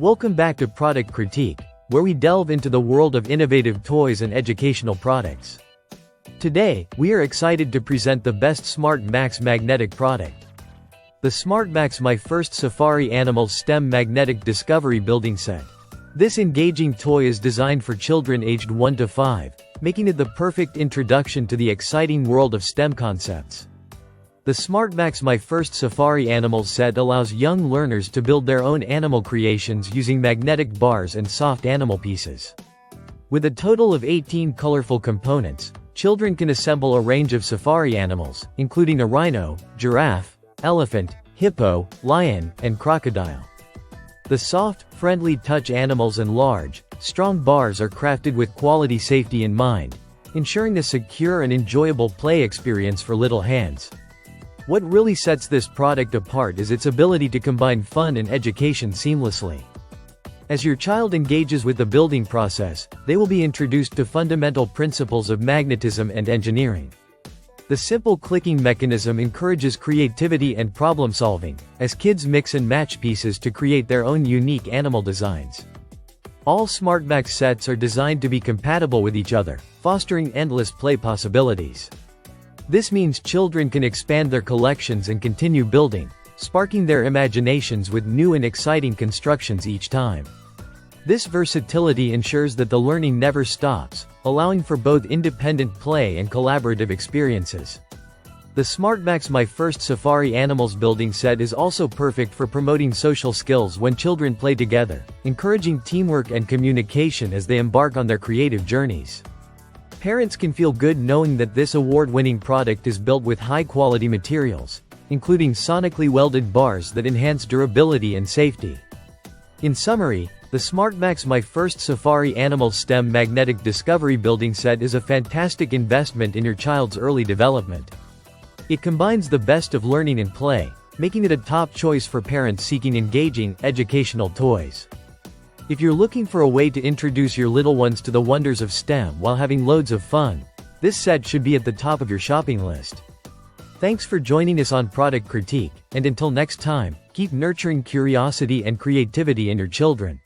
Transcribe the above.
Welcome back to Product Critique, where we delve into the world of innovative toys and educational products. Today, we are excited to present the best SmartMax magnetic product. The SmartMax My First Safari Animal STEM Magnetic Discovery Building Set. This engaging toy is designed for children aged 1 to 5, making it the perfect introduction to the exciting world of STEM concepts. The SmartMax My First Safari Animal Set allows young learners to build their own animal creations using magnetic bars and soft animal pieces. With a total of 18 colorful components, children can assemble a range of safari animals, including a rhino, giraffe, elephant, hippo, lion, and crocodile. The soft, friendly touch animals and large, strong bars are crafted with quality safety in mind, ensuring a secure and enjoyable play experience for little hands. What really sets this product apart is its ability to combine fun and education seamlessly. As your child engages with the building process, they will be introduced to fundamental principles of magnetism and engineering. The simple clicking mechanism encourages creativity and problem solving, as kids mix and match pieces to create their own unique animal designs. All SmartMax sets are designed to be compatible with each other, fostering endless play possibilities. This means children can expand their collections and continue building, sparking their imaginations with new and exciting constructions each time. This versatility ensures that the learning never stops, allowing for both independent play and collaborative experiences. The SmartMax My First Safari Animals Building Set is also perfect for promoting social skills when children play together, encouraging teamwork and communication as they embark on their creative journeys. Parents can feel good knowing that this award-winning product is built with high-quality materials, including sonically welded bars that enhance durability and safety. In summary, the SmartMax My First Safari Animal STEM Magnetic Discovery Building Set is a fantastic investment in your child's early development. It combines the best of learning and play, making it a top choice for parents seeking engaging, educational toys. If you're looking for a way to introduce your little ones to the wonders of STEM while having loads of fun, this set should be at the top of your shopping list. Thanks for joining us on Product Critique, and until next time, keep nurturing curiosity and creativity in your children.